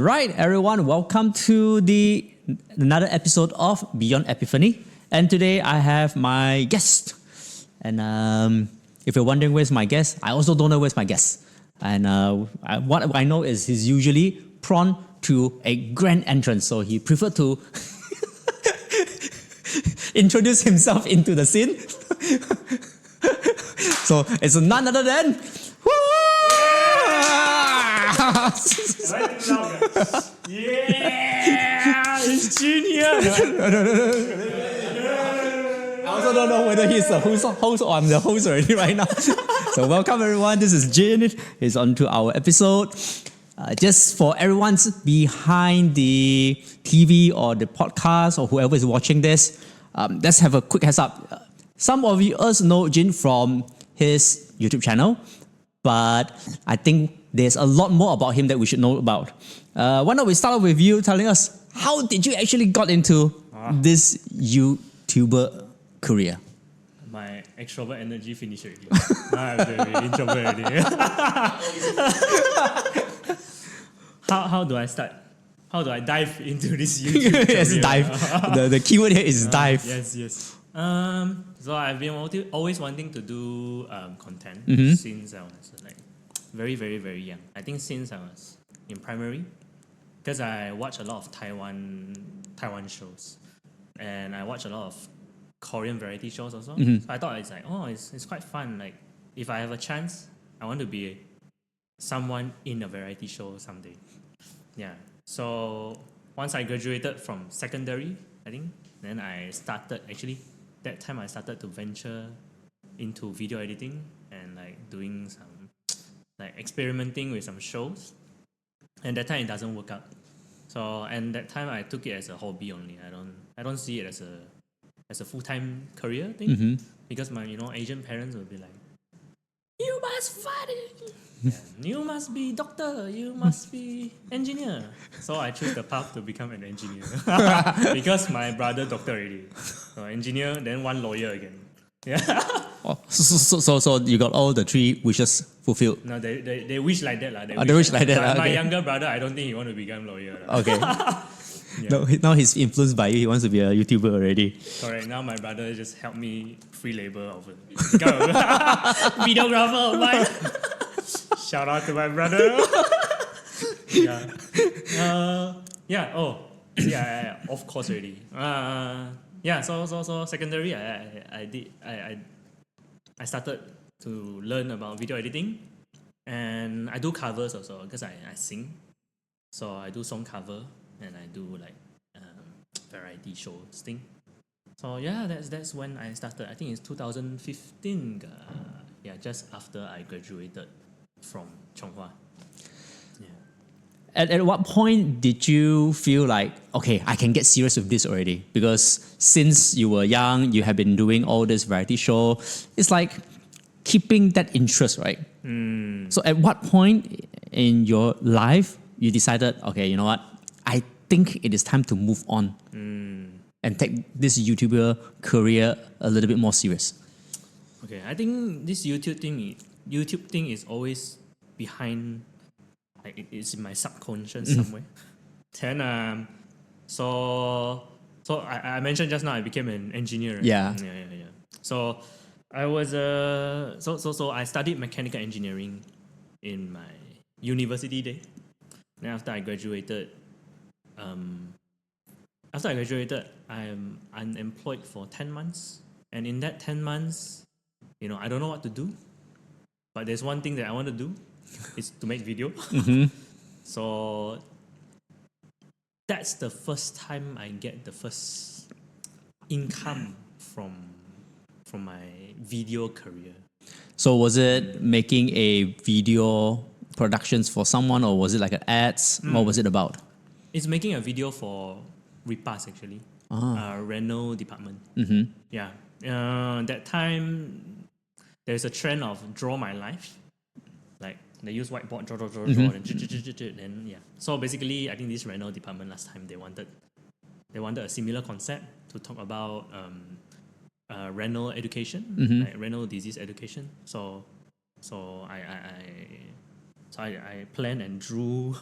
Right, everyone, welcome to another episode of Beyond Epiphany. And today I have my guest. And if you're wondering where's my guest, I also don't know where's my guest. And what I know is he's usually prone to a grand entrance, so he preferred to introduce himself into the scene. So it's none other than yeah, it's ItsJinHere. I also don't know whether he's the host or I'm the host already right now. So welcome everyone, this is Jin. It's on to our episode. Just for everyone's behind the TV or the podcast or whoever is watching this, let's have a quick heads up. Some of you know Jin from his YouTube channel, but I think there's a lot more about him that we should know about. Why don't we start off with you telling us, how did you actually got into this YouTuber career? My extrovert energy finished already. I'm very introvert already. How do I start? How do I dive into this YouTube career? Yes, dive. The keyword here is dive. Yes. So I've been always wanting to do content since I was like very young. I think since I was in primary, because I watch a lot of Taiwan shows, and I watch a lot of Korean variety shows also. So I thought it's like, it's quite fun. Like if I have a chance, I want to be someone in a variety show someday. Yeah. So once I graduated from secondary, I think, then I started that time I started to venture into video editing and like doing some like experimenting with some shows. And that time it doesn't work out. So and that time I took it as a hobby only. I don't see it as a full-time career thing, because my Asian parents will be like, you must study, you must be doctor, you must be engineer. So I chose the path to become an engineer because my brother doctor already, so engineer, then one lawyer again. Yeah. So you got all the three wishes fulfilled. No, they wish like that lah. They wish like that. But my Okay. younger brother, I don't think he want to become lawyer. Okay. Yeah. No, now he's influenced by you. He wants to be a YouTuber already. Correct. Now my brother just helped me free labor of a videographer of mine. Shout out to my brother. Yeah. Of course already. So secondary I started to learn about video editing, and I do covers also because I sing. So I do song cover and I do like variety shows thing. So yeah, that's when I started. I think it's 2015. Just after I graduated from Chonghua. Yeah. At what point did you feel like, okay, I can get serious with this already? Because since you were young, you have been doing all this variety show. It's like keeping that interest, right? So at what point in your life you decided, okay, you know what? I think it is time to move on and take this YouTuber career a little bit more serious. Okay, I think this YouTube thing is always behind. Like it's in my subconscious somewhere. Then so I mentioned just now I became an engineer. Right? Yeah. So I was so I studied mechanical engineering in my university day. Then after I graduated, I'm unemployed for 10 months. And in that 10 months, I don't know what to do. But there's one thing that I want to do, is to make video. So that's the first time I get the first income from my video career. So was it making a video productions for someone, or was it like an ads? What was it about? It's making a video for Repas actually, Renault department. Yeah, that time there's a trend of draw my life, like they use whiteboard draw, and yeah. So basically, I think this Renault department last time they wanted a similar concept to talk about renal education, like renal disease education. So I planned and drew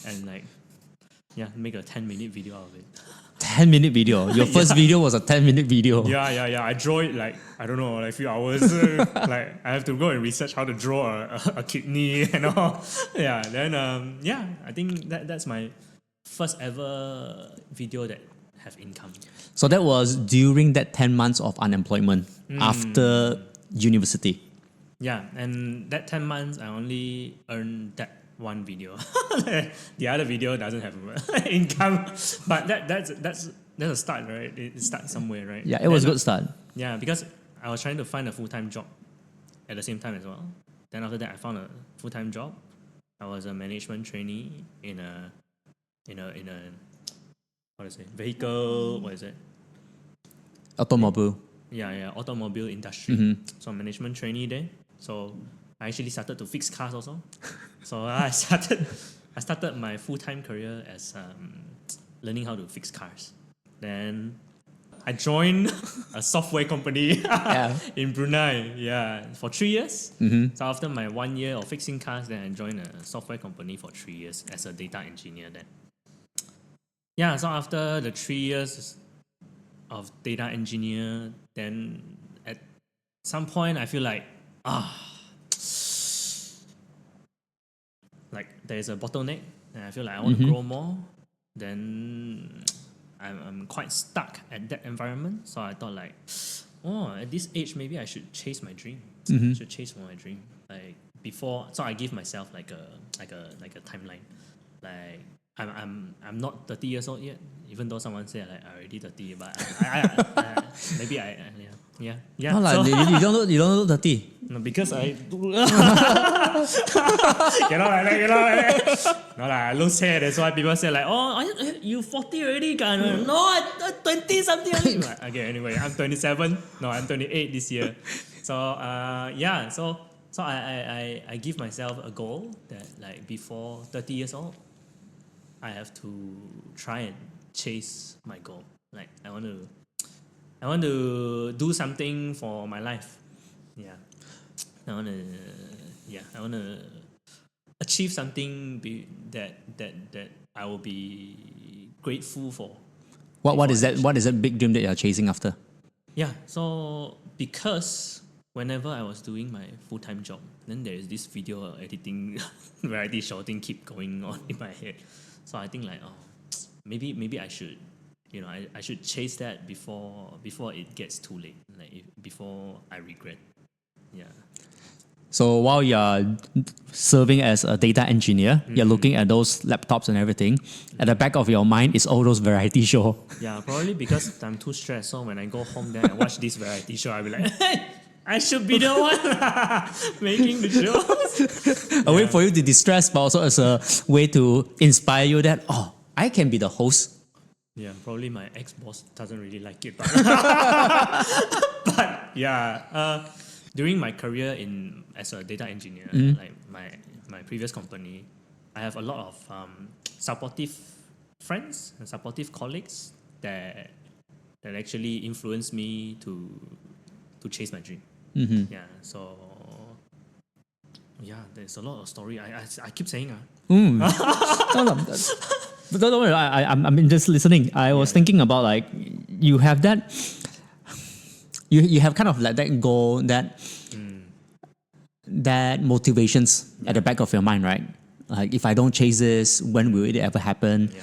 and like make a 10-minute video out of it. 10-minute video. Your first video was a 10-minute video. Yeah. I draw it like, I don't know, like a few hours. Like I have to go and research how to draw a kidney and all. Yeah. Then I think that's my first ever video that have income. So that was during that 10 months of unemployment after university. Yeah, and that 10 months I only earned that one video. The other video doesn't have income, but that's a start, right? It starts somewhere, right? Yeah, it was a good start. Yeah, because I was trying to find a full-time job at the same time as well. Then after that, I found a full-time job. I was a management trainee in a what is it? Vehicle? What is it? Automobile. Yeah, automobile industry. So management trainee there. So I actually started to fix cars also. So I started my full-time career as learning how to fix cars. Then I joined a software company in Brunei, for 3 years. So after my 1 year of fixing cars, then I joined a software company for 3 years as a data engineer then. Yeah, so after the 3 years of data engineer, then at some point I feel like there's a bottleneck, and I feel like I want to grow more. Then I'm quite stuck at that environment. So I thought like, at this age maybe I should chase my dream. I should chase for my dream. Like before, so I give myself like a timeline. Like I'm not 30 years old yet, even though someone said like I already 30, but maybe yeah. No, like, you don't look 30. No, because I cannot like that. No, I lose hair. That's why people say like, you 40 already, can? No, I'm 20 something only. Okay, anyway, I'm 27. No, I'm 28 this year. So so I give myself a goal that like before 30 years old, I have to try and chase my goal. Like I want to do something for my life. Yeah. I want to achieve something that I will be grateful for. What is that? What is that big dream that you're chasing after? Yeah. So because whenever I was doing my full-time job, then there is this video editing variety show thing keep going on in my head. So I think like, maybe I should, I should chase that before it gets too late, like before I regret. Yeah. So while you're serving as a data engineer, you're looking at those laptops and everything. At the back of your mind is all those variety show. Yeah, probably because I'm too stressed. So when I go home, then I watch this variety show, I'll be like, hey, I should be the one making the show. A way for you to distress, but also as a way to inspire you that, I can be the host. Yeah, probably my ex-boss doesn't really like it. But, during my career as a data engineer, like my previous company, I have a lot of supportive friends and supportive colleagues that actually influenced me to chase my dream. Yeah, so there's a lot of story. I keep saying No, but don't worry, I'm just listening. I was thinking about like you have that. You have kind of like that goal, that motivations at the back of your mind, right? Like if I don't chase this, when will it ever happen? Yeah.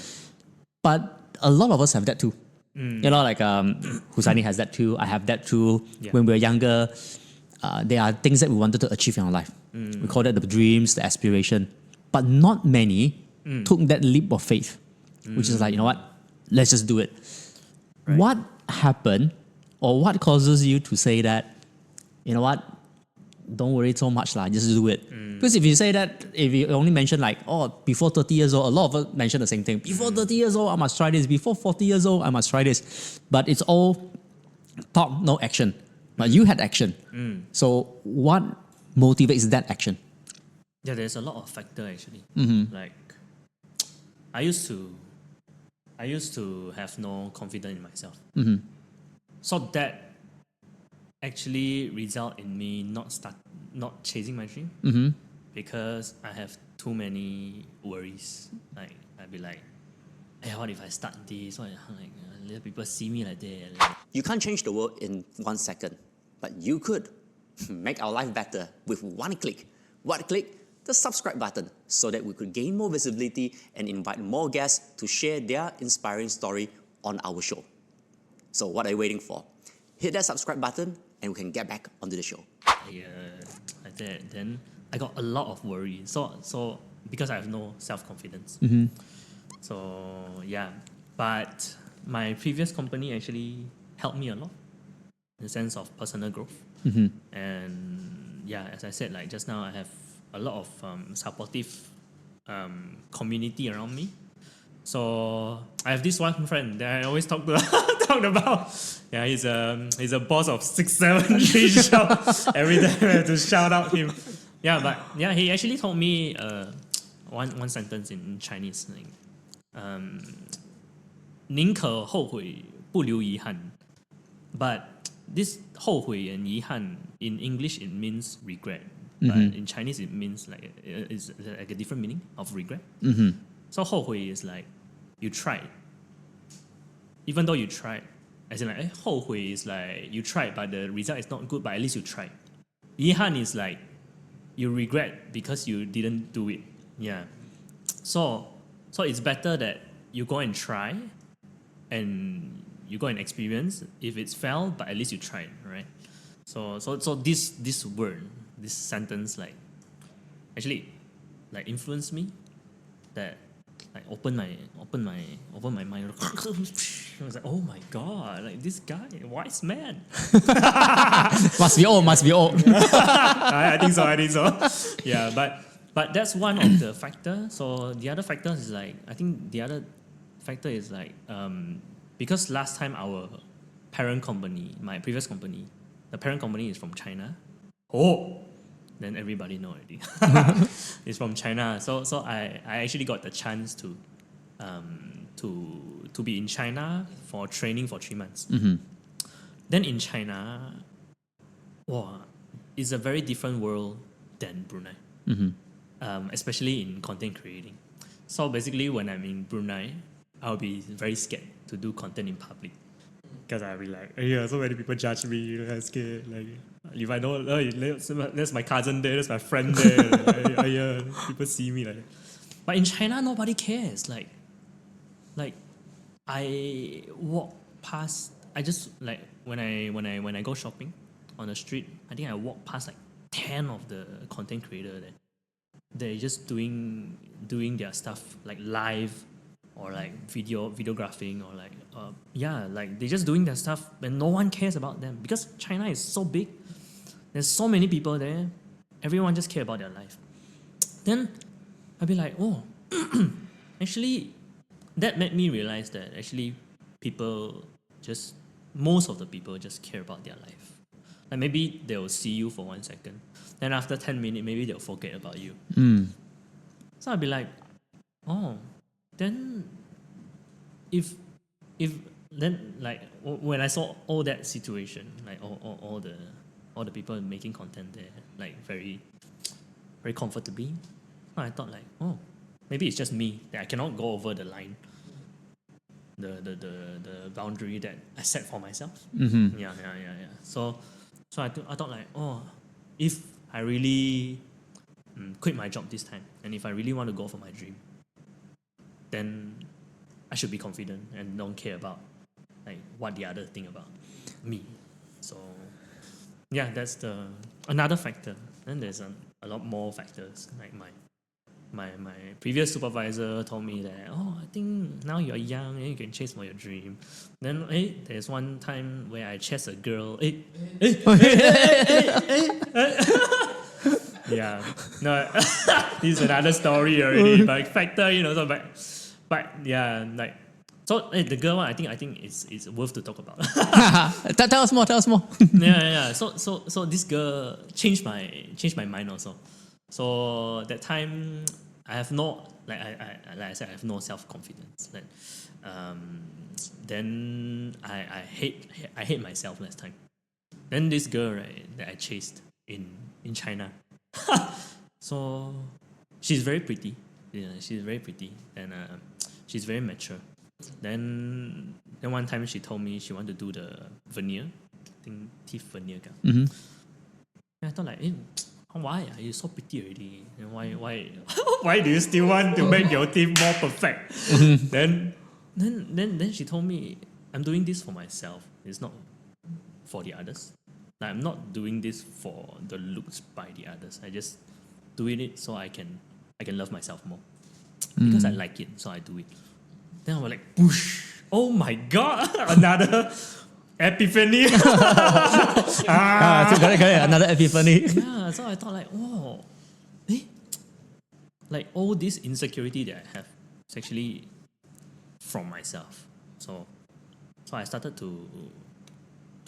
But a lot of us have that too. Like Husani has that too. I have that too. Yeah. When we were younger, there are things that we wanted to achieve in our life. We call that the dreams, the aspiration. But not many took that leap of faith, which is like, you know what? Let's just do it. Right. What happened, or what causes you to say that, you know what? Don't worry so much, just do it. Because if you say that, if you only mention like, before 30 years old, a lot of us mention the same thing. Before 30 years old, I must try this. Before 40 years old, I must try this. But it's all talk, no action. But you had action. So what motivates that action? Yeah, there's a lot of factor actually. Like, I used to have no confidence in myself. So that actually result in me not chasing my dream because I have too many worries. Like I'd be like, hey, what if I start this? What like let people see me like that? Like, You can't change the world in 1 second, but you could make our life better with one click. One click, the subscribe button, so that we could gain more visibility and invite more guests to share their inspiring story on our show. So what are you waiting for? Hit that subscribe button and we can get back onto the show. like that. Then I got a lot of worry. So because I have no self-confidence. So yeah, but my previous company actually helped me a lot in the sense of personal growth. And yeah, as I said, like just now, I have a lot of supportive community around me. So I have this one friend that I always talk about. Yeah, he's a boss of 673 show. Every time I have to shout out him. Yeah, but yeah, he actually told me one sentence in Chinese, like 宁可后悔不留遗憾. But this 后悔 and 遗憾 in English it means regret, but in Chinese it means like it's like a different meaning of regret. So 后悔 is like you tried, even though you tried, as in like 后悔 is like you tried but the result is not good, but at least you tried. 遗憾 is like you regret because you didn't do it. Yeah. So it's better that you go and try and you go and experience. If it's failed, but at least you tried, right? So this word, this sentence, like actually like influenced me, that like open my mind. I was like, oh my god, like this guy, wise man. Must be old. I think so. Yeah, but that's one of the factors. So the other factor is like, I think the other factor is like because last time our parent company, my previous company, the parent company is from China. Oh, then everybody know already. It's from China. So I actually got the chance to be in China for training for 3 months. Then in China, wow, it's a very different world than Brunei, especially in content creating. So basically, when I'm in Brunei, I'll be very scared to do content in public, because I'll be like, yeah, so many people judge me. I'm scared. Like, if I know, that's my cousin there, that's my friend there. Yeah, people see me like that. But in China, nobody cares. Like I walk past. I just like when I go shopping on the street, I think I walk past like 10 of the content creators there. They're just doing their stuff like live, or like videographing, or like like they're just doing their stuff and no one cares about them, because China is so big. There's so many people there. Everyone just care about their life. Then I'll be like, oh, actually, that made me realize that actually most of the people just care about their life. Like maybe they'll see you for 1 second, then after 10 minutes, maybe they'll forget about you. So I'll be like, oh, then if then like when I saw all that situation, like all the people making content there, like very very comfortably, I thought like, oh, maybe it's just me that I cannot go over the line, the boundary that I set for myself. Yeah. So I thought like, oh, if I really quit my job this time, and if I really want to go for my dream, then I should be confident and don't care about like what the other think about me. So yeah, that's another factor. Then there's a lot more factors. Like my previous supervisor told me that, oh, I think now you're young and you can chase for your dream. Then there's one time where I chased a girl. Yeah, no, this is another story already. But factor, so but yeah, like, so the girl one, I think it's worth to talk about. Tell us more. Yeah. So this girl changed my mind also. So that time I have no, like I said, I have no self-confidence. Like, then I hate myself last time. Then this girl, right, that I chased in China. So she's very pretty. Yeah, she's very pretty. And she's very mature. Then one time she told me she wanted to do the veneer, I think teeth veneer. And I thought like, why? You're so pretty already. And why why do you still want to make your teeth more perfect? Then she told me, I'm doing this for myself. It's not for the others. Like, I'm not doing this for the looks by the others. I just doing it so I can love myself more. Because I like it, so I do it. Then I was like, whoosh! Oh my god! Another epiphany. So correct, another epiphany. Yeah, so I thought like, oh, like all this insecurity that I have is actually from myself. So I started to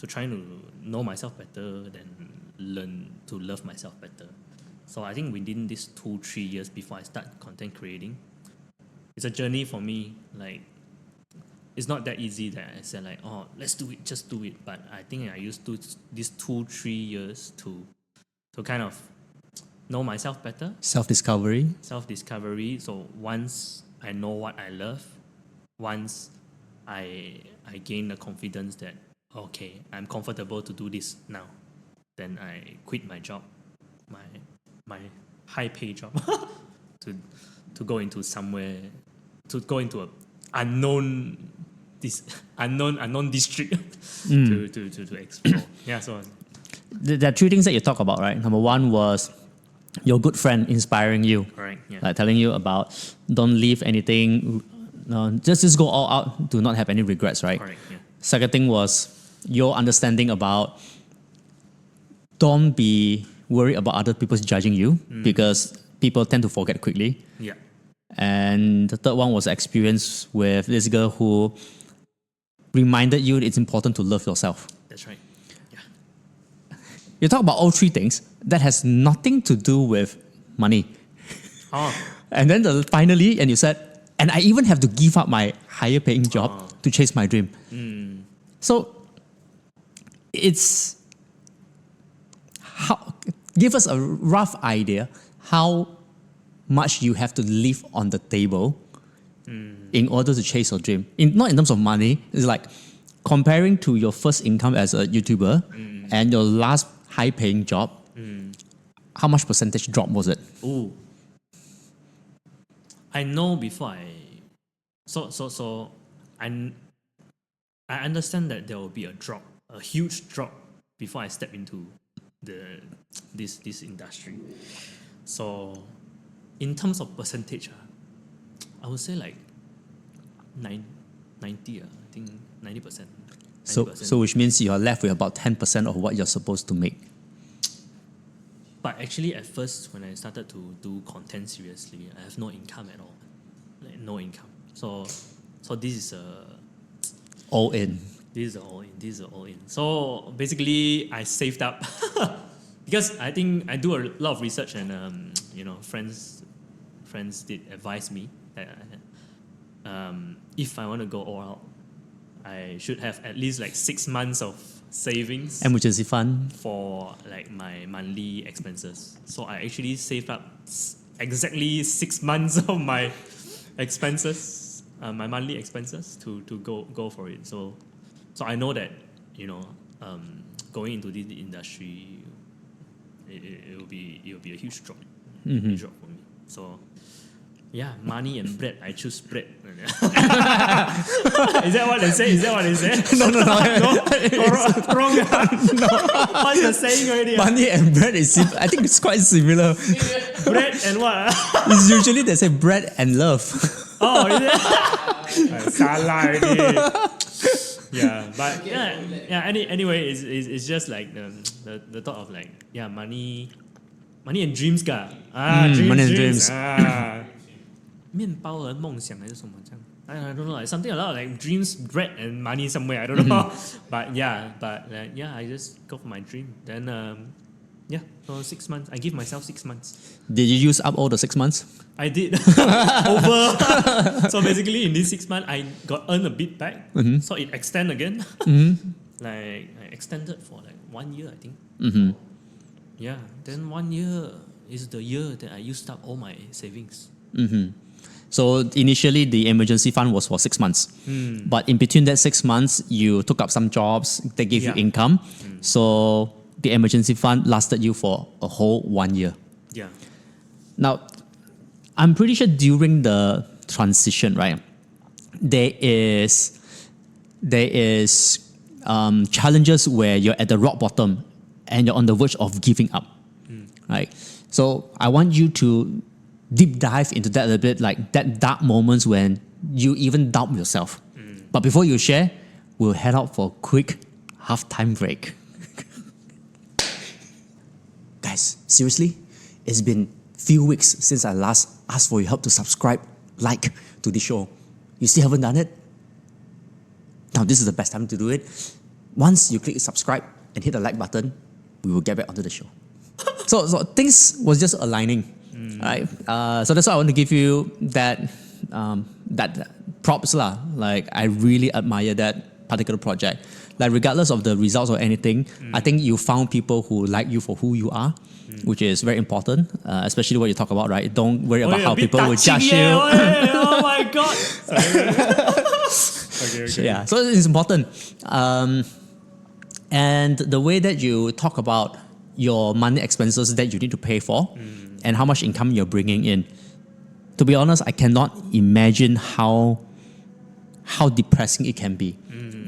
try to know myself better, then learn to love myself better. So I think within these 2-3 years before I start content creating, it's a journey for me. Like, it's not that easy that I said like, oh, let's do it, just do it. But I think I used these 2-3 years to kind of know myself better. Self-discovery. So once I know what I love, once I gain the confidence that, okay, I'm comfortable to do this now, then I quit my job, my high pay job, to go into somewhere, to go into a unknown district to explore. Yeah, so There are 3 things that you talk about, right? Number 1 was your good friend inspiring you. correct. Yeah. Like telling you about don't leave anything, just go all out, do not have any regrets, right? Correct. Yeah. Second thing was your understanding about don't be worried about other people judging you because people tend to forget quickly. Yeah. And the third one was experience with this girl who reminded you it's important to love yourself. That's right. Yeah. You talk about all 3 things that has nothing to do with money. Oh. And then finally, and you said, and I even have to give up my higher paying job to chase my dream. So it's give us a rough idea how much you have to leave on the table in order to chase your dream. Not in terms of money. It's like comparing to your first income as a YouTuber and your last high-paying job. How much percentage drop was it? Ooh. I know before I understand that there will be a drop, a huge drop before I step into this industry. So in terms of percentage, I would say like 90, I think 90%. So which means you are left with about 10% of what you're supposed to make. But actually, at first, when I started to do content seriously, I have no income at all, like no income. So this is All in. This is all in. So basically, I saved up because I think I do a lot of research, and friends did advise me that if I want to go all out, I should have at least like 6 months of savings Emergency fund. for like my monthly expenses. So I actually saved up exactly 6 months of my expenses, my monthly expenses to go for it. So I know that going into this industry, it will be a huge drop, huge drop for me. So yeah, money and bread. I choose bread. Is that what they say? No. Wrong. No. What's the saying already? Money and bread is I think it's quite similar. Bread and what? It's usually they say bread and love. Oh, is it? Salah already. Yeah, but yeah. Anyway, it's just like the thought of like money and dreams, dreams, money and dreams. 面包和梦想还是什么这样 I don't know, like something a lot like dreams, bread and money somewhere. I don't know, but I just go for my dream. Then so 6 months. I give myself 6 months. Did you use up all the 6 months? I did over. So basically, in these 6 months, I got earned a bit back. So it extended again. Like I extended for like 1 year, I think. Yeah. Then 1 year is the year that I used up all my savings. So initially, the emergency fund was for 6 months. But in between that 6 months, you took up some jobs, they gave you Yeah. income. So the emergency fund lasted you for a whole 1 year. Yeah. Now, I'm pretty sure during the transition, right, there is challenges where you're at the rock bottom and you're on the verge of giving up, right? So I want you to deep dive into that a little bit, like that dark moments when you even doubt yourself. But before you share, we'll head out for a quick halftime break. Guys, seriously, it's been few weeks since I last asked for your help to subscribe, like to the show. You still haven't done it? Now this is the best time to do it. Once you click subscribe and hit the like button, we will get back onto the show. So things was just aligning, right? So that's why I want to give you that props lah. Like I really admire that particular project. Like regardless of the results or anything, I think you found people who like you for who you are, which is very important. Especially what you talk about, right? Don't worry about how people will judge you. Oh my god! Okay. Yeah, so it's important. And the way that you talk about your money expenses that you need to pay for and how much income you're bringing in, to be honest, I cannot imagine how depressing it can be.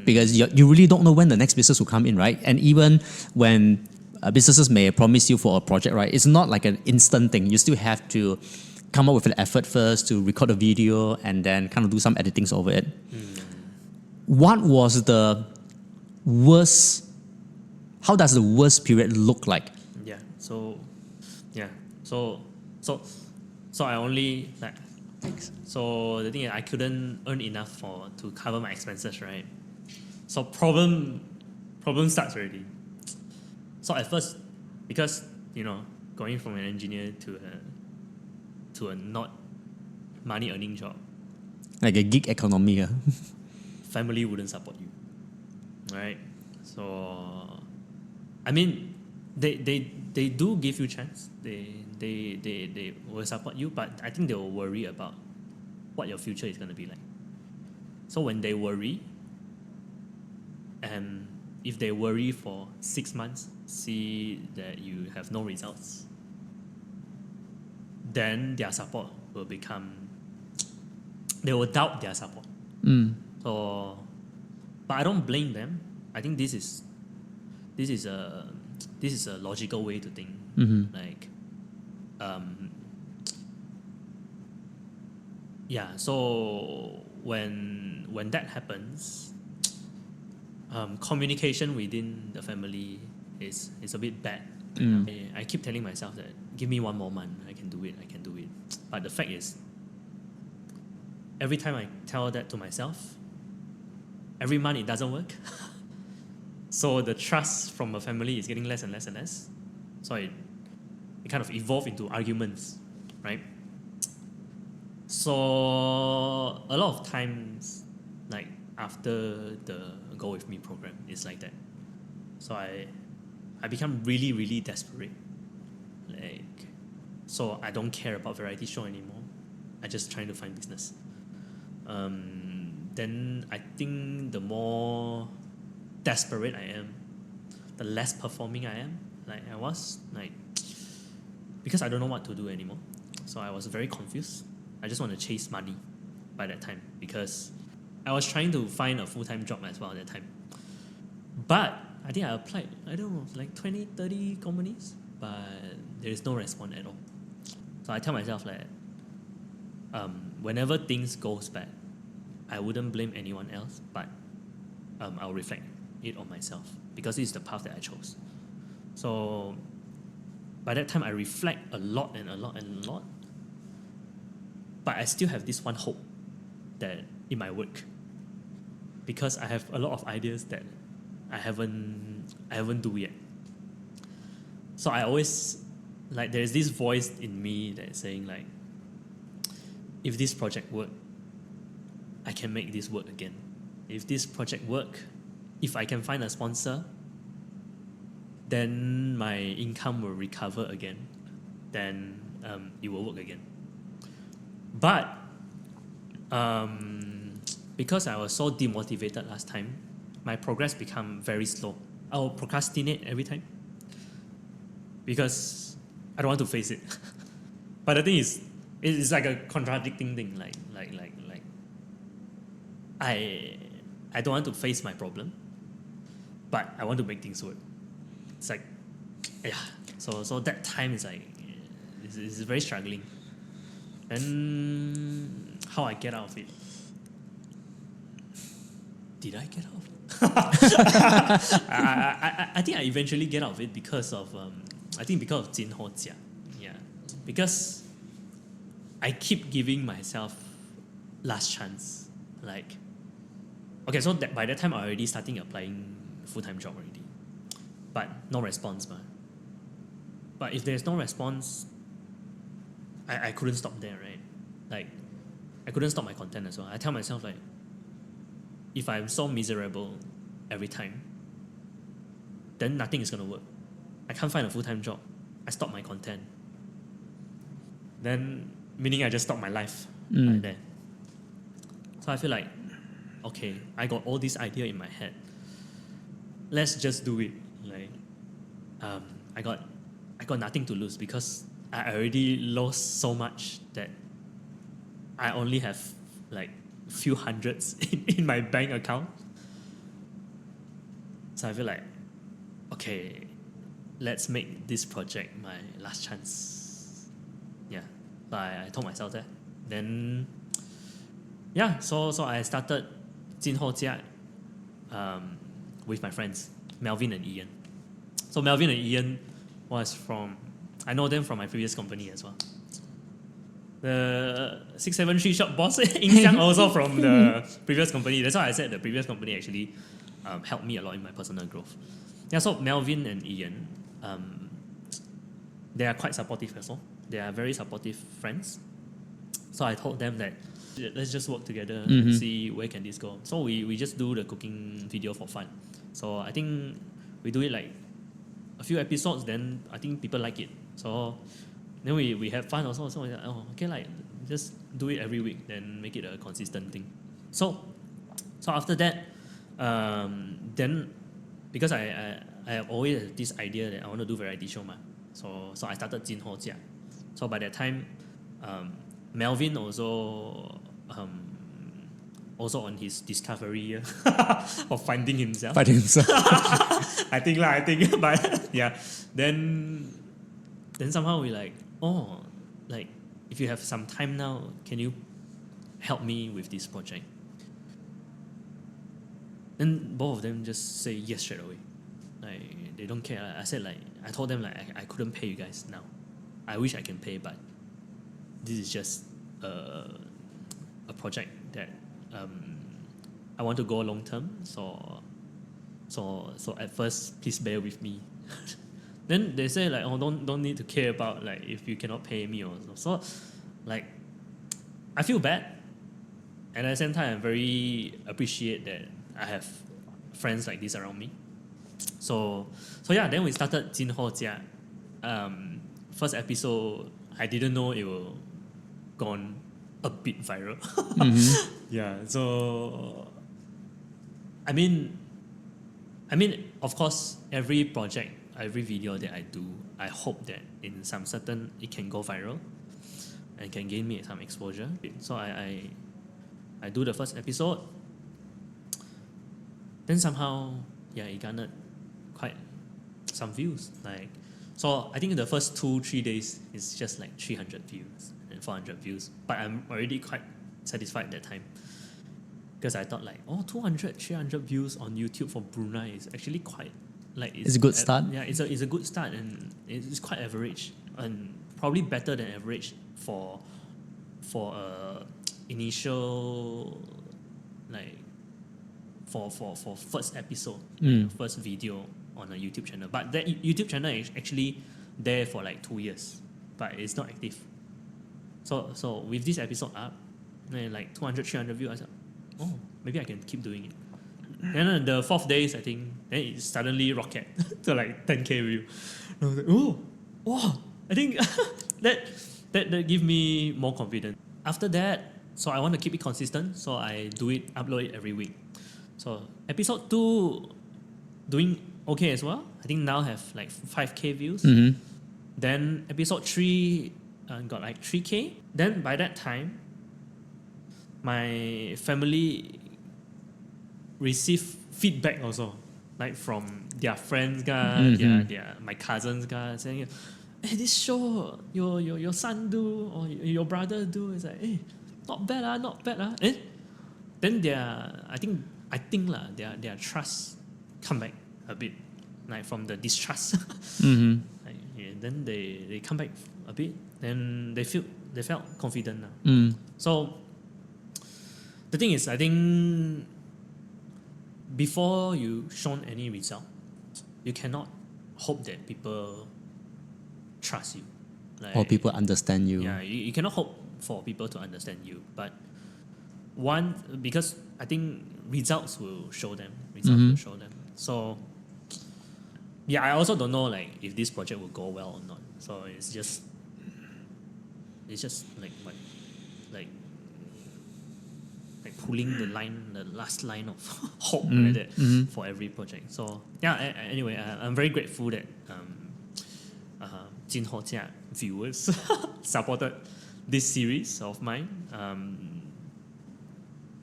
Because you really don't know when the next business will come in, right? And even when businesses may promise you for a project, right? It's not like an instant thing. You still have to come up with an effort first to record a video and then kind of do some editings over it. What was the worst? How does the worst period look like? So I only like. Thanks. So the thing is, I couldn't earn enough to cover my expenses, right? So problem starts already. So at first, because going from an engineer to a not money earning job, Like a gig economy. family wouldn't support you, right? So I mean, they do give you chance. They will support you, but I think they will worry about what your future is going to be like. So when they worry, and if they worry for 6 months, see that you have no results, then their support will they will doubt their support. So, but I don't blame them. I think this is a logical way to think. Like, yeah. So when that happens, communication within the family is a bit bad. I keep telling myself that give me 1 more month, I can do it. But the fact is, every time I tell that to myself, every month it doesn't work. So the trust from a family is getting less and less and less. So it kind of evolved into arguments, right? So a lot of times, like after the Go With Me program, it's like that. So I become really, really desperate. Like, so I don't care about variety show anymore. I just trying to find business. Then I think the more desperate I am, the less performing I am. Like I was like, because I don't know what to do anymore. So I was very confused. I just want to chase money by that time because I was trying to find a full-time job as well at that time. But I think I applied, I don't know, like 20, 30 companies, but there is no response at all. So I tell myself that whenever things goes bad, I wouldn't blame anyone else, but I'll reflect it on myself because it's the path that I chose. So by that time, I reflect a lot, but I still have this one hope that it might work because I have a lot of ideas that I haven't do yet. So I always like there's this voice in me that's saying like, if this project work, I can make this work again. If this project work, if I can find a sponsor, then my income will recover again. Then it will work again. But Because I was so demotivated last time, my progress become very slow. I will procrastinate every time because I don't want to face it. But the thing is, it's like a contradicting thing. Like I don't want to face my problem, but I want to make things work. It's like, yeah. So that time is like, it's very struggling. And how I get out of it? Did I get out of it? I think I eventually get out of it because of because of JinHere. Yeah, because I keep giving myself last chance. Like, okay, so that by that time I already starting applying full-time job already, but no response, man. But if there's no response, I couldn't stop there, right? Like, I couldn't stop my content as well. I tell myself, like, if I'm so miserable every time, then nothing is gonna work. I can't find a full-time job. I stop my content. Then, meaning I just stop my life like that. So I feel like, okay, I got all this idea in my head. Let's just do it. Like, I got nothing to lose because I already lost so much that I only have like few hundreds in my bank account. So I feel like, okay, let's make this project my last chance. Yeah, so I told myself that. Then, yeah, so I started JinHere with my friends, Melvin and Ian. So Melvin and Ian was I know them from my previous company as well. The 673 shop boss, Ying Xiang, also from the previous company. That's why I said the previous company actually helped me a lot in my personal growth. Yeah, so Melvin and Ian, they are quite supportive as well. They are very supportive friends. So I told them that let's just work together, see where can this go. So we just do the cooking video for fun. So I think we do it like a few episodes, then I think people like it. So then we have fun also. So we're like, oh, okay, like just do it every week, then make it a consistent thing. So after that, then because I have always had this idea that I want to do variety show, so I started JinHere. So by that time, Melvin also on his discovery of finding himself. Finding himself. I think, but yeah. Then somehow we like, oh, like if you have some time now, can you help me with this project? Then both of them just say yes straight away. Like they don't care. I said like I told them like I couldn't pay you guys now. I wish I can pay, but this is just a project that I want to go long term. So at first, please bear with me. Then they say like, oh, don't need to care about like if you cannot pay me or so. Like, I feel bad, and at the same time, I very appreciate that I have friends like this around me. So yeah, then we started JinHere. First episode, I didn't know it will gone a bit viral. Yeah, so I mean, of course, every project, every video that I do, I hope that in some certain it can go viral and can gain me some exposure. So I do the first episode. Then somehow, yeah, it garnered quite some views. Like, so I think the first 2-3 days is just like 300 views and 400 views. But I'm already quite satisfied at that time. Because I thought like, 200, 300 views on YouTube for Brunei is actually quite like It's a good start. Yeah, it's a good start, and it's quite average, and probably better than average for initial like for first episode, first video on a YouTube channel. But that YouTube channel is actually there for like 2 years, but it's not active. So with this episode up, like 200, 300 views, I said, oh, maybe I can keep doing it. Then the 4th days, I think, then it suddenly rocket to like 10K view. And I was like, oh, wow! I think that gave me more confidence. After that, So I want to keep it consistent. So I upload it every week. So episode 2 doing okay as well. I think now have like 5K views. Then episode 3 got like 3K. Then by that time, my family received feedback also, like from their friends, my cousins, saying, "Hey, this show your son do or your brother do is like, hey, not bad not bad Eh? Then I think their trust come back a bit, like from the distrust. Then they come back a bit. Then they felt confident now. So the thing is, I think before you shown any result, you cannot hope that people trust you, like, or people understand you. Yeah, you cannot hope for people to understand you. But because I think results will show them. So yeah, I also don't know like if this project will go well or not. So it's just like what, like pulling the last line of hope like that for every project. So yeah, anyway, I'm very grateful that JinHere viewers supported this series of mine.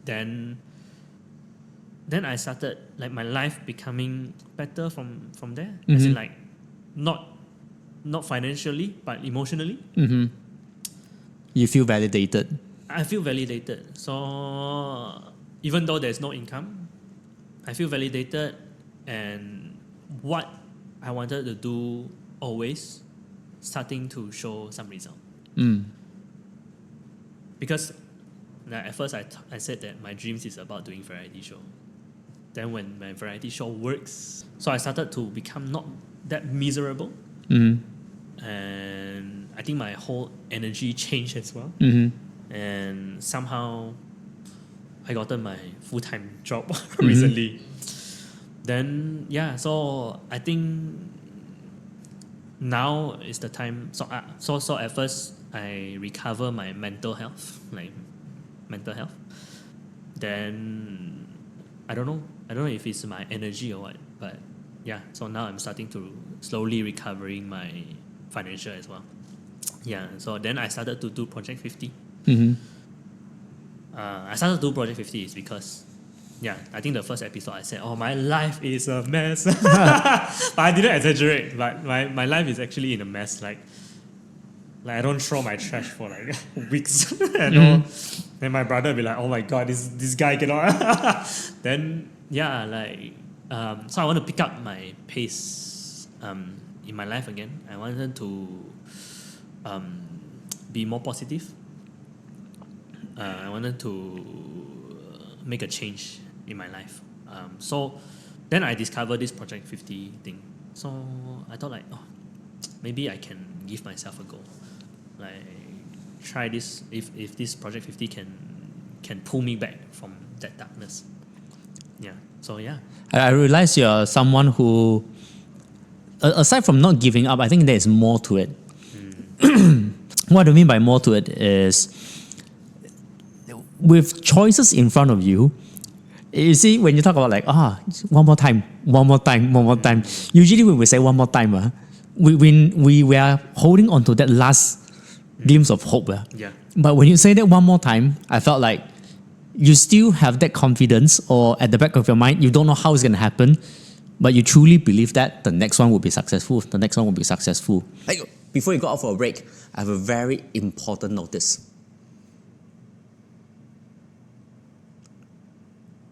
Then I started like my life becoming better from there. As in like not financially but emotionally. You feel validated. I feel validated. So even though there's no income, I feel validated, and what I wanted to do always starting to show some result. Because like, at first I said that my dreams is about doing variety show. Then when my variety show works, so I started to become not that miserable. And I think my whole energy changed as well. And somehow I gotten my full-time job recently. Then yeah, so I think now is the time. So at first I recover my mental health. Then I don't know if it's my energy or what, but yeah. So now I'm starting to slowly recovering my financial as well. Yeah. So then I started to do Project 50. I started to do Project 50 is because, yeah, I think the first episode I said, oh, my life is a mess. But I didn't exaggerate. But my life is actually in a mess. Like I don't throw my trash for like weeks. Then my brother will be like, oh my god, this guy cannot. Then yeah, like so I want to pick up my pace in my life again. I wanted to be more positive. I wanted to make a change in my life. So then I discovered this Project 50 thing. So I thought like, oh, maybe I can give myself a go. Like try this if this Project 50 can pull me back from that darkness. Yeah. So yeah. I realize you're someone who, aside from not giving up, I think there is more to it. What I mean by more to it is, with choices in front of you, you see, when you talk about like, one more time. Usually when we say one more time, we were holding on to that last glimpse of hope. Yeah. But when you say that one more time, I felt like you still have that confidence, or at the back of your mind, you don't know how it's going to happen, but you truly believe that the next one will be successful. Hey, before you go out for a break, I have a very important notice.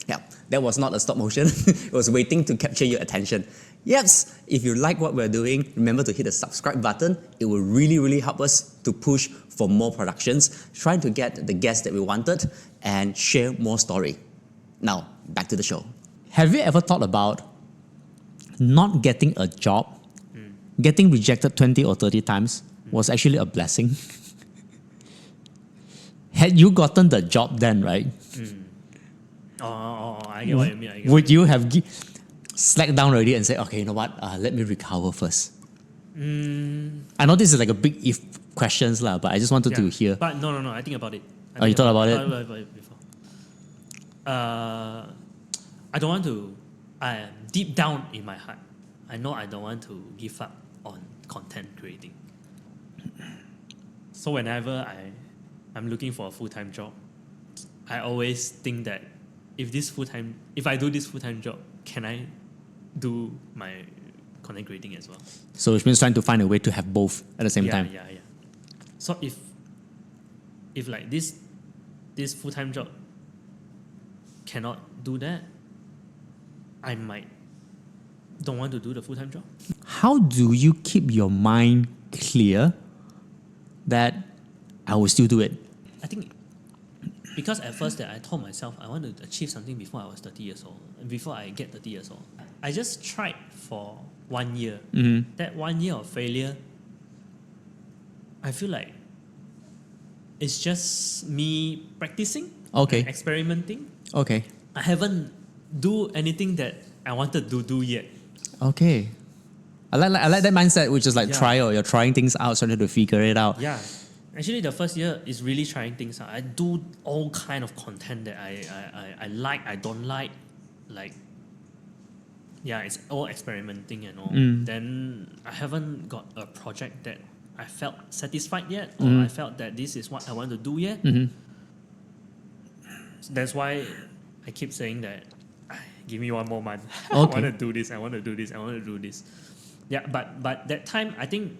Yeah, that was not a stop motion. It was waiting to capture your attention. Yes, if you like what we're doing, remember to hit the subscribe button. It will really, really help us to push for more productions, trying to get the guests that we wanted, and share more story. Now, back to the show. Have you ever thought about not getting a job, getting rejected 20 or 30 times was actually a blessing? Had you gotten the job then, right? I get what you mean. Would you have slacked down already and said, okay, you know what, let me recover first? I know this is like a big if questions, but I just wanted to hear. But no, I think about it. Oh, you thought about it? I thought about it before. I don't want to. I am deep down in my heart, I know I don't want to give up on content creating. So whenever I'm looking for a full-time job, I always think that if I do this full-time job, can I do my content creating as well? So which means trying to find a way to have both at the same time. Yeah. So if like this full-time job cannot do that, I might don't want to do the full-time job. How do you keep your mind clear that I will still do it? I think because at first that I told myself I want to achieve something before I was 30 years old, before I get 30 years old. I just tried for 1 year. Mm-hmm. That 1 year of failure, I feel like it's just me practicing, Okay. experimenting. Okay. I haven't do anything that I wanted to do yet. Okay. I like that mindset, which is like Yeah. trial. You're trying things out, starting to figure it out. Yeah. Actually, the first year is really trying things out. I do all kind of content that I like, I don't like. Like, yeah, it's all experimenting and all. Then I haven't got a project that I felt satisfied yet, or I felt that this is what I want to do yet. So that's why I keep saying that, give me 1 more month. I Okay. want to do this, I want to do this, I want to do this. Yeah, but that time, I think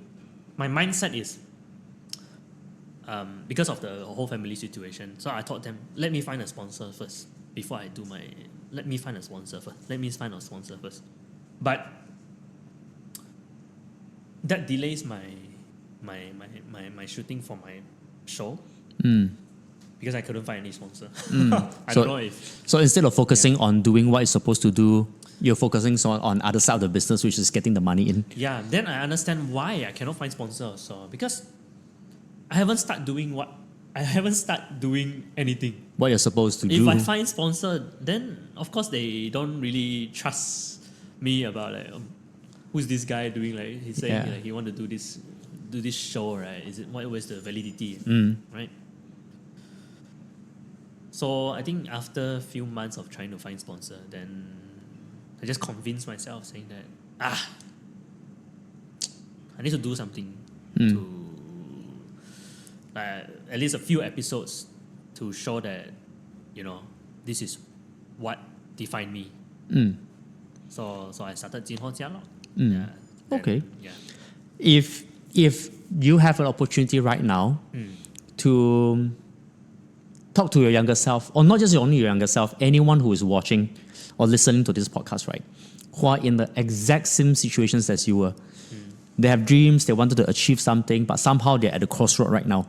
my mindset is, because of the whole family situation, so I told them, let me find a sponsor first before I do my. Let me find a sponsor first. But that delays my shooting for my show because I couldn't find any sponsor. I So- don't know if. So instead of focusing on doing what you're supposed to do, you're focusing on other side of the business, which is getting the money in. Yeah, then I understand why I cannot find sponsors. So because I haven't started doing anything. What you're supposed to If do. I find sponsor, then of course they don't really trust me about like who's this guy doing, like he's saying Yeah. like, he want to do this show, right? Is it what was the validity, right? So I think after a few months of trying to find sponsor, then I just convinced myself saying that I need to do something to at least a few episodes to show that, you know, this is what defined me. So I started ItsJinHere Jia lor. Yeah. Then, Okay. Yeah. If you have an opportunity right now to talk to your younger self, or not just only your younger self, anyone who is watching or listening to this podcast, right, who are in the exact same situations as you were. They have dreams, they wanted to achieve something, but somehow they're at the crossroad right now.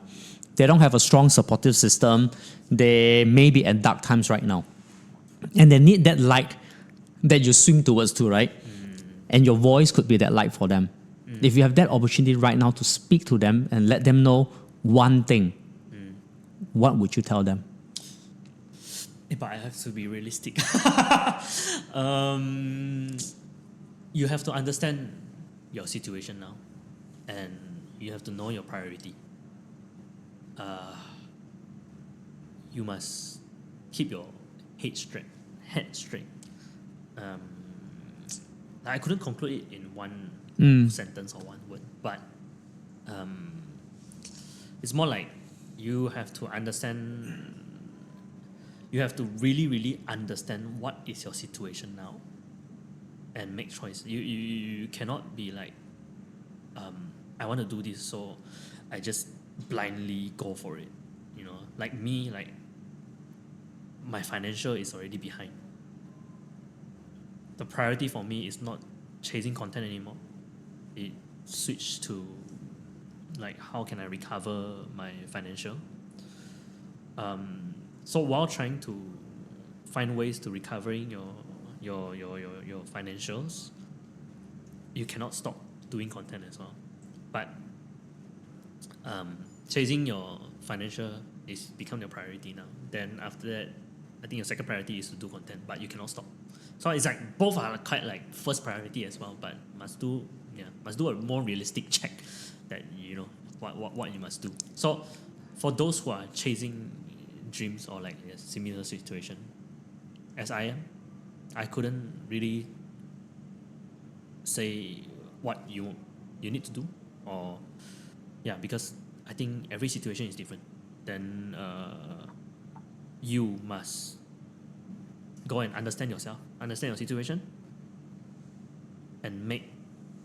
They don't have a strong supportive system. They may be at dark times right now. And they need that light that you swim towards to, right? And your voice could be that light for them. If you have that opportunity right now to speak to them and let them know one thing, what would you tell them? But I have to be realistic. You have to understand your situation now, and you have to know your priority. You must keep your head straight. I couldn't conclude it in one sentence or one word, but it's more like you have to understand. You have to really, really understand what is your situation now, and make choice. You cannot be like, I want to do this, so I just blindly go for it. You know, like me, like my financial is already behind. The priority for me is not chasing content anymore. It switched to like, how can I recover my financial? So while trying to find ways to recovering your financials, you cannot stop doing content as well. But chasing your financial is become your priority now. Then after that, I think your second priority is to do content, but you cannot stop. So it's like both are quite like first priority as well, but must do a more realistic check that you know what you must do. So for those who are chasing dreams or like a similar situation as I am, I couldn't really say what you need to do, or because I think every situation is different. Then you must go and understand yourself, understand your situation, and make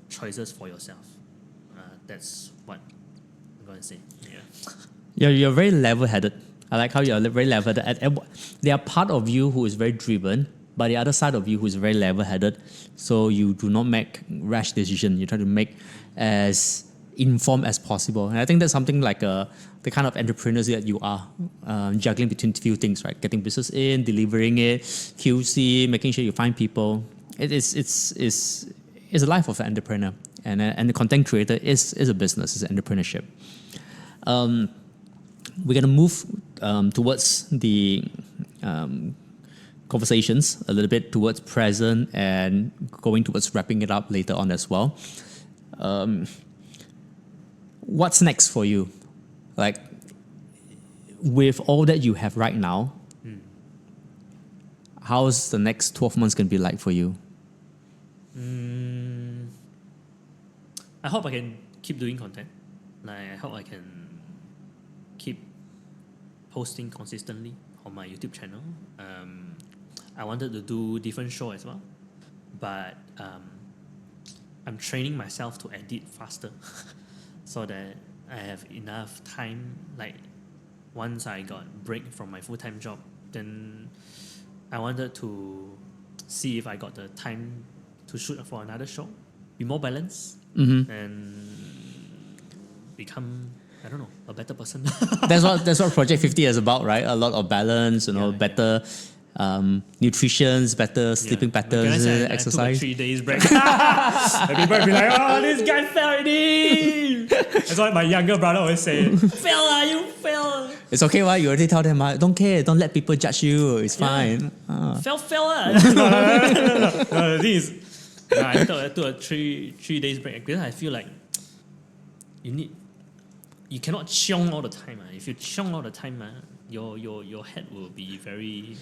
choices for yourself. That's what I'm going to say. You're very level-headed. I like how you're very level-headed. There are part of you who is very driven, but the other side of you who is very level-headed. So you do not make rash decisions. You try to make as informed as possible. And I think that's something like the kind of entrepreneurs that you are, juggling between few things, right? Getting business in, delivering it, QC, making sure you find people. It's a life of an entrepreneur. And the content creator is a business, it's an entrepreneurship. We're going to move towards the conversations a little bit towards present and going towards wrapping it up later on as well. What's next for you? Like, with all that you have right now, how's the next 12 months going to be like for you? I hope I can keep doing content. Like, I hope I can keep posting consistently on my YouTube channel. I wanted to do different show as well, but I'm training myself to edit faster so that I have enough time. Like, once I got break from my full-time job, then I wanted to see if I got the time to shoot for another show, be more balanced, and become, I don't know, a better person. That's what Project 50 is about, right? A lot of balance, better nutrition, better sleeping patterns, exercise. I took a 3 days break. And people will be like, oh, this guy fell already. That's what my younger brother always say. Fell, you fell. It's okay, right? You already tell them, don't care, don't let people judge you. It's fine. Fell. No, the thing is, I took a 3 days break because I feel like you cannot chiong all the time. If you chiong all the time, your head will be very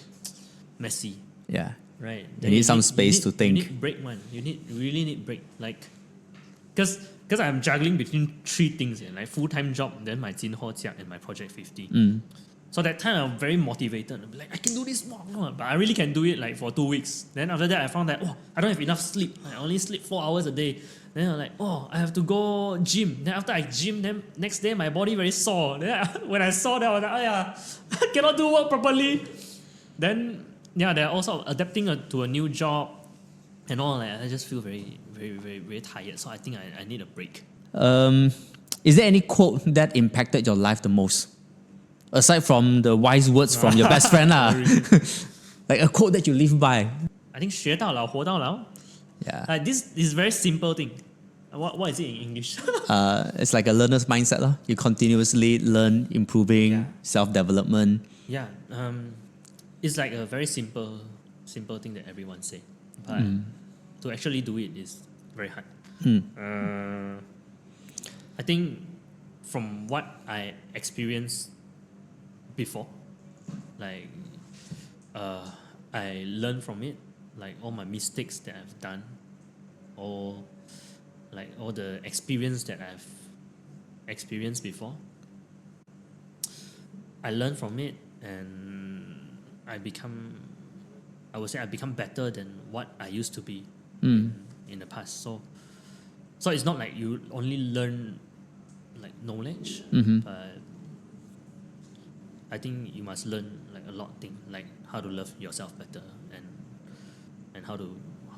messy. Yeah. Right. You need some space to think. You need break, man. You really need break. Like, because I'm juggling between 3 things here, like full-time job, then my ItsJinHere and my Project 50. So that time I'm very motivated. I'm like, I can do this more. But I really can do it like for 2 weeks. Then after that, I found that, I don't have enough sleep. I only sleep 4 hours a day. Then I'm like, I have to go gym. Then after I gym, then next day my body very sore. Then when I saw that, I was like, I cannot do work properly. Then, they're also adapting to a new job and all that. I just feel very, very, very, very tired. So I think I need a break. Is there any quote that impacted your life the most? Aside from the wise words from your best friend, like a quote that you live by. I think 学到老活到老. Yeah. Like this is very simple thing. What is it in English? It's like a learner's mindset. You continuously learn, improving, self-development. Yeah. It's like a very simple thing that everyone say. But to actually do it is very hard. I think from what I experienced before, like I learned from it, like all my mistakes that I've done, or like all the experience that I've experienced before. I learned from it, and I become better than what I used to be in the past. So it's not like you only learn like knowledge, but I think you must learn like a lot of things, like how to love yourself better and how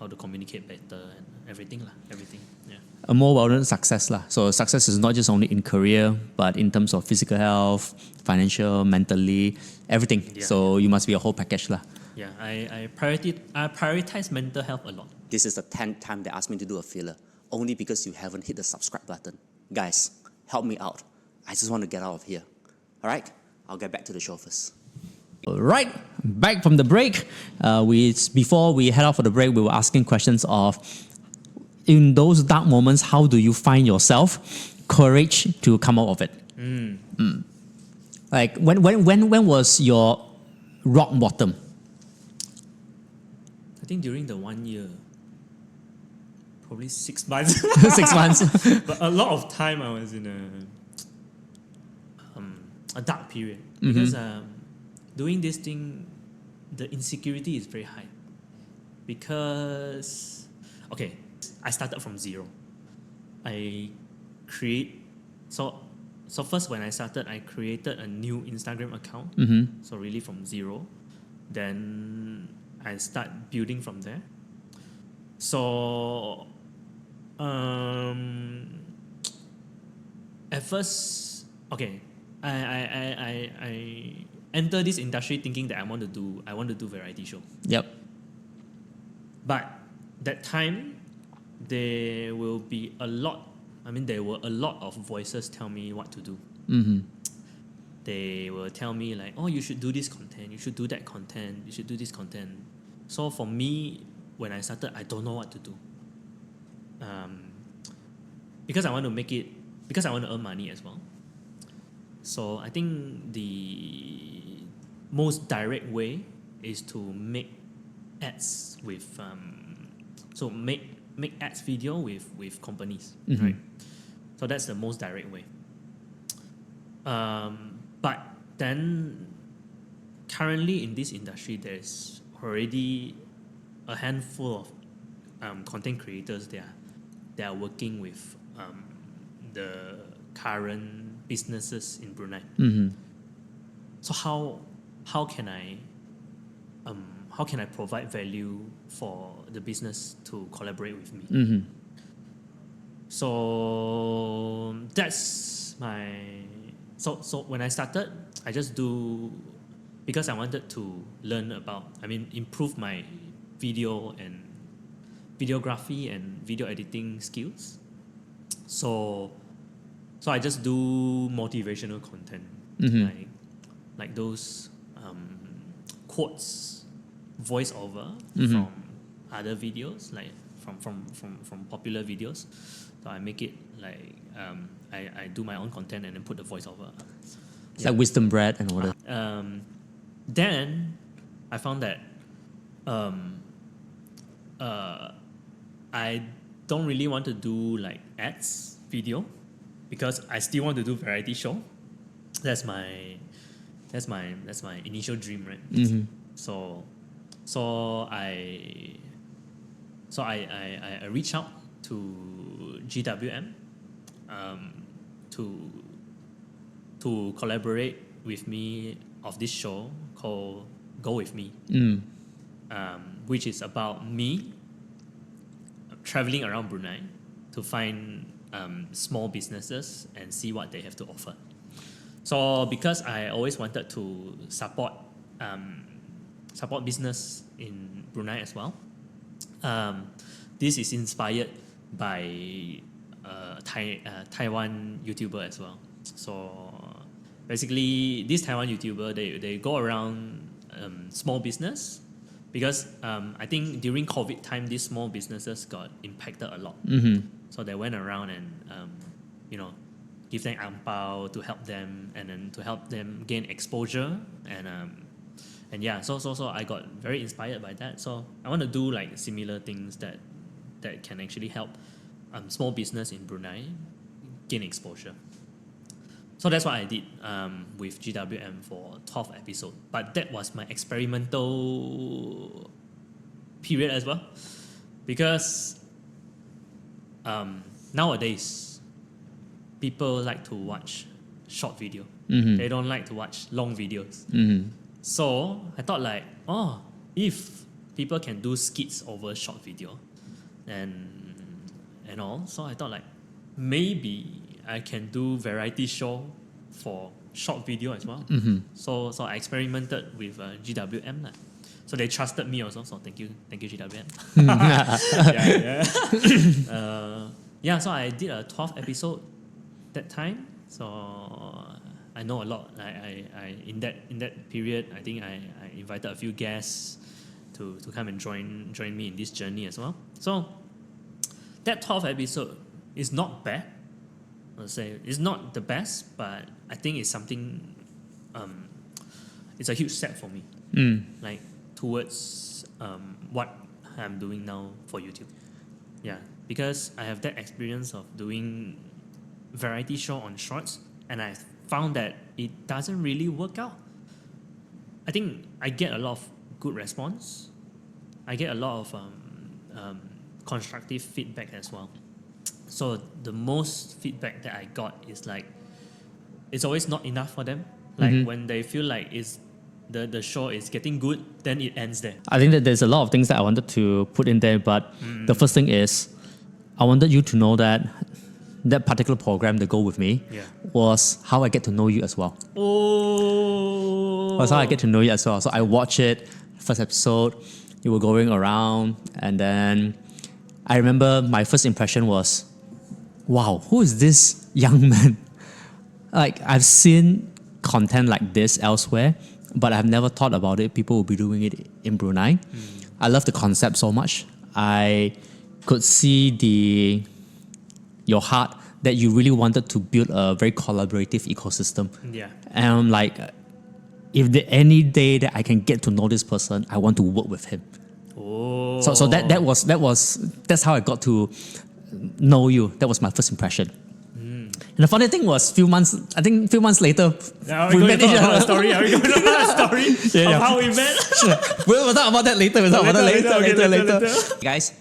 to communicate better and everything. Yeah. A more well-rounded success. So success is not just only in career, but in terms of physical health, financial, mentally, everything. Yeah. So you must be a whole package. Yeah, I prioritize mental health a lot. This is the 10th time they asked me to do a filler, only because you haven't hit the subscribe button. Guys, help me out. I just want to get out of here. All right? I'll get back to the show first. All right, back from the break. Before we head out for the break, we were asking questions of, in those dark moments, how do you find yourself courage to come out of it? Like when was your rock bottom? I think during the 1 year, probably 6 months. 6 months. But a lot of time I was in a dark period because doing this thing, the insecurity is very high. Because, okay, I started from zero. So first when I started, I created a new Instagram account. So really from zero. Then I start building from there. So at first, okay, I enter this industry thinking that I want to do variety show. Yep. But that time, there were a lot of voices tell me what to do. They will tell me like, oh, you should do this content, you should do that content, you should do this content. So for me, when I started, I don't know what to do. Because I want to earn money as well. So I think the most direct way is to make ads with make ads video with companies, right? So that's the most direct way. But then currently in this industry, there's already a handful of content creators that are working with the current businesses in Brunei. So how can I provide value for the business to collaborate with me? So that's my so when I started, I just do because I wanted to improve my videography and video editing skills. So I just do motivational content, like those quotes, voiceover from other videos, like from popular videos. So I make it like I do my own content and then put the voiceover. It's like wisdom bread and all that. Then I found that I don't really want to do like ads video because I still want to do variety show. That's my initial dream, right? So I reach out to GWM to collaborate with me of this show called Go With Me, which is about me traveling around Brunei to find small businesses and see what they have to offer. So because I always wanted to support business in Brunei as well, this is inspired by Taiwan YouTuber as well. So basically, this Taiwan YouTuber, they go around small business because I think during COVID time, these small businesses got impacted a lot. So they went around and give them ang pao to help them and then to help them gain exposure and yeah. So I got very inspired by that. So I want to do like similar things that can actually help small business in Brunei gain exposure. So that's what I did with GWM for 12 episodes. But that was my experimental period as well. Because nowadays, people like to watch short video. They don't like to watch long videos. So I thought like, if people can do skits over short video and all, so I thought like, maybe I can do variety show for short video as well. So I experimented with GWM. So they trusted me also. So thank you GWM. Yeah. So I did a 12 episode that time. So I know a lot. I in that period, I think I invited a few guests to come and join me in this journey as well. So that 12 episode is not bad. I'll say it's not the best, but I think it's something it's a huge step for me, like towards what I'm doing now for YouTube. Yeah, because I have that experience of doing variety show on shorts, and I found that it doesn't really work out. I think I get a lot of good response. I get a lot of constructive feedback as well. So the most feedback that I got is like, it's always not enough for them. Like when they feel like the show is getting good, then it ends there. I think that there's a lot of things that I wanted to put in there, but the first thing is I wanted you to know that that particular program, The Go With Me, was how I get to know you as well. Oh, Was how I get to know you as well. So I watched it, first episode, you were going around, and then I remember my first impression was, wow, who is this young man? Like, I've seen content like this elsewhere, but I've never thought about it. People will be doing it in Brunei. I love the concept so much. I could see your heart that you really wanted to build a very collaborative ecosystem. Yeah. And I'm like, if any day that I can get to know this person, I want to work with him. Oh. So that's how I got to know you. That was my first impression. And the funny thing was, few months later, we met each other. Story. Are we going to tell that story of how we met? Sure. We'll talk about that later. Later. Guys,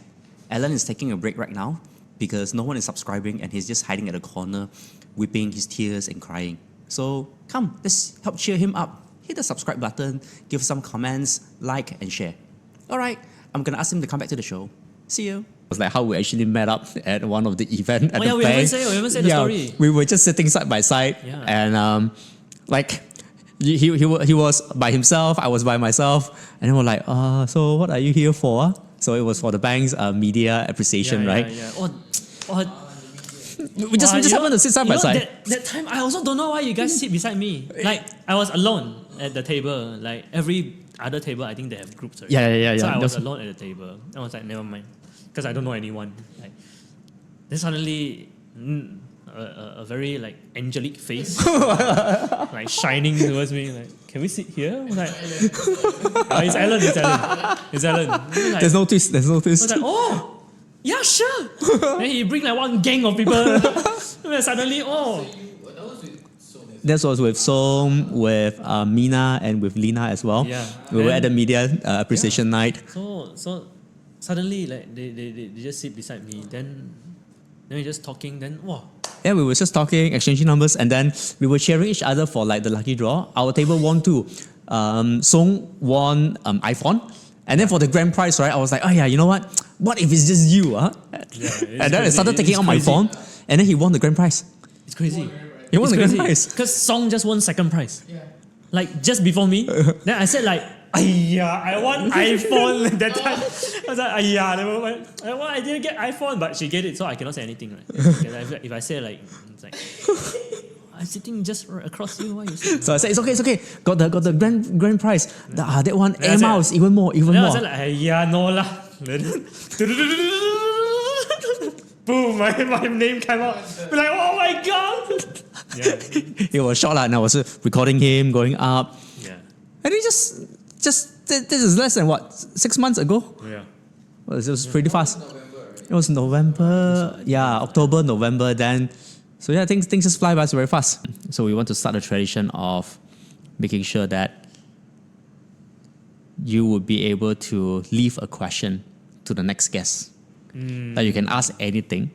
Alan is taking a break right now because no one is subscribing and he's just hiding at a corner, weeping his tears and crying. So come, let's help cheer him up. Hit the subscribe button, give some comments, like and share. All right, I'm gonna ask him to come back to the show. See you. It was like how we actually met up at one of the events at the bank. We haven't said the story. We were just sitting side by side, and like he was by himself, I was by myself, and then we're like, so what are you here for? So it was for the bank's media appreciation, right? We just happened to sit side by side. That time, I also don't know why you guys sit beside me. Like, I was alone at the table. Like, every other table, I think they have groups. Yeah. So I was alone at the table. I was like, never mind. Because I don't know anyone. Like, then suddenly, a very, like, angelic face, like, shining towards me. Like, can we sit here? I'm like, it's Alan. Like, There's no twist. I was like, oh! Yeah, sure. Then he bring like one gang of people. And suddenly, That was with Som, with Mina, and with Lina as well. Yeah. We were at the media appreciation night. So suddenly, like they just sit beside me. Then we just talking. Then wow. Yeah, we were just talking, exchanging numbers, and then we were cheering each other for like the lucky draw. Our table won too. Song won iPhone. And then for the grand prize, right, I was like, oh yeah, you know what? What if it's just you, huh? Yeah, and then I started taking out my phone, and then he won the grand prize. It's crazy. He won the grand prize. Because Song just won second prize. Yeah. Like just before me. Then I said like, I want iPhone that time. I was like, never mind. I didn't get iPhone, but she get it, so I cannot say anything, right? If I say like, it's like, I'm sitting just across you. Why you sitting? So I said, it's okay. Got the grand prize. That one air miles, even more. Then I said like, no lah. Boom, my name came out. We're like, oh my god. Yeah. It was short and I was recording him going up. Yeah. And he just this is less than what, 6 months ago? Yeah. Well, it was pretty fast. It was November. Yeah, October, November then. So yeah, things just fly by very fast. So we want to start a tradition of making sure that you would be able to leave a question to the next guest. That you can ask anything,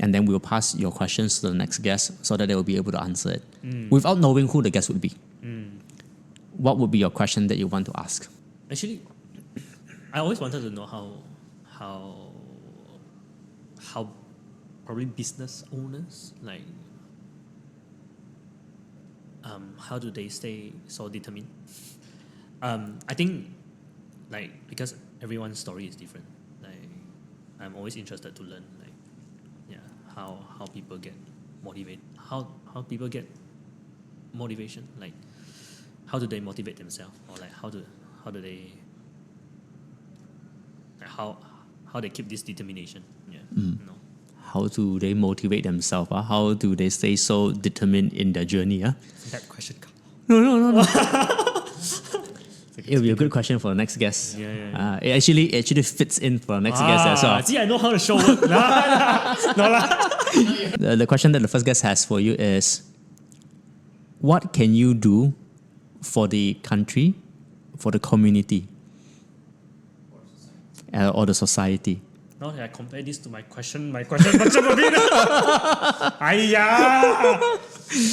and then we'll pass your questions to the next guest so that they will be able to answer it without knowing who the guest would be. What would be your question that you want to ask? Actually, I always wanted to know how probably business owners, like, how do they stay so determined? I think, like, because everyone's story is different. Like, I'm always interested to learn, like, how people get motivated, how people get motivation, like, how do they motivate themselves, or like how do they, like, how they keep this determination? How do they motivate themselves? How do they stay so determined in their journey? That question. No. It'll be a good question for the next guest. Yeah. It actually fits in for the next guest as well. See, I know how the show works. No lah. The question that the first guest has for you is, what can you do for the country, for the community, or the society? Now that I compare this to my question macam a bit. Aiya.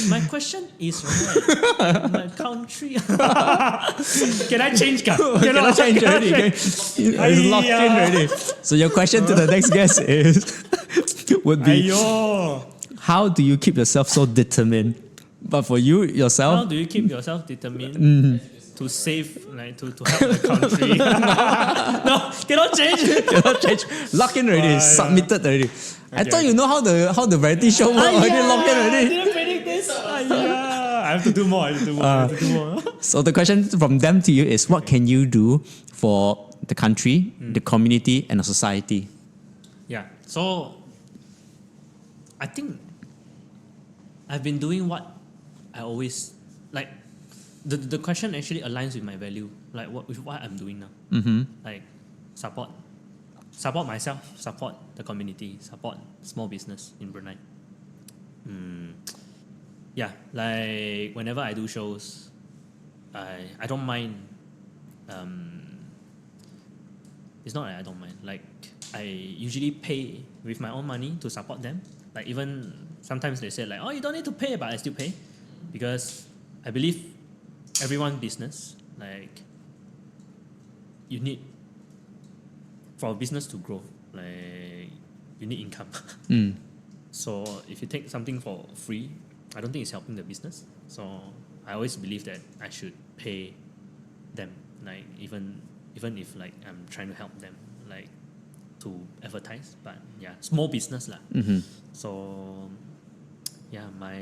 My question is right. My country. Can I change? Cannot change already. It's locked in already. So your question to the next guest would be, how do you keep yourself so determined? But for you yourself, how do you keep yourself determined to save, like to help the country? No, cannot change. cannot change. Locked in already. Submitted already. I thought you know how the variety show works already. Locked in I already. didn't predict this. I have to do more. So the question from them to you is, what can you do for the country, the community, and the society? Yeah. So I think I've been doing what I always like. The question actually aligns with my value, like with what I'm doing now. Like support myself, support the community, support small business in Brunei. Yeah, like whenever I do shows, I don't mind. It's not that I don't mind. Like I usually pay with my own money to support them. Like even sometimes they say like, oh, you don't need to pay, but I still pay because I believe everyone's business, like you need, for a business to grow, like you need income. So if you take something for free, I don't think it's helping the business. So I always believe that I should pay them, like even if like I'm trying to help them, like to advertise. But yeah, small business lah. So yeah, my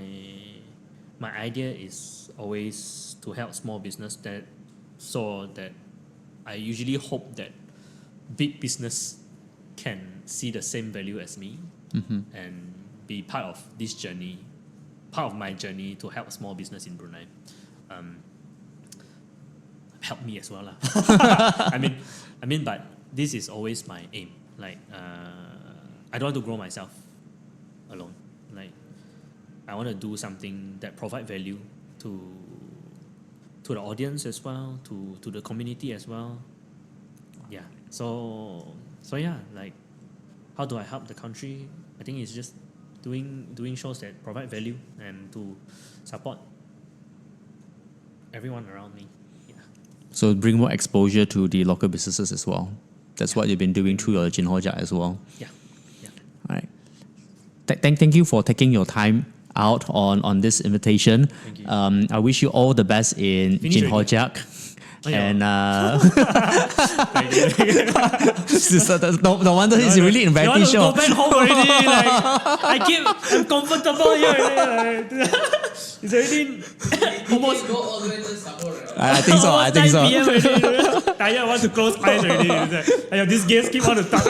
idea is always to help small business, so that I usually hope that big business can see the same value as me and be part of this journey, part of my journey to help small business in Brunei. Help me as well lah. I mean, but this is always my aim. Like I don't want to grow myself alone. Like I want to do something that provide value to the audience as well, to the community as well. Yeah. So yeah, like how do I help the country? I think it's just doing shows that provide value and to support everyone around me. Yeah. So bring more exposure to the local businesses as well. That's what you've been doing through your ItsJinHere as well. Yeah. All right. Thank you for taking your time out on this invitation. Thank you. I wish you all the best in Finish already. ItsJinHere. Oh, yeah. And Thank you. no wonder he's really in variety You show. want to go back home already? Like, I'm comfortable here already. Like, it's already almost. Go all the way to Sabor. I think so. almost 9 PM already. Tired, I want to close eyes already. It's like, this guest keep on to talk.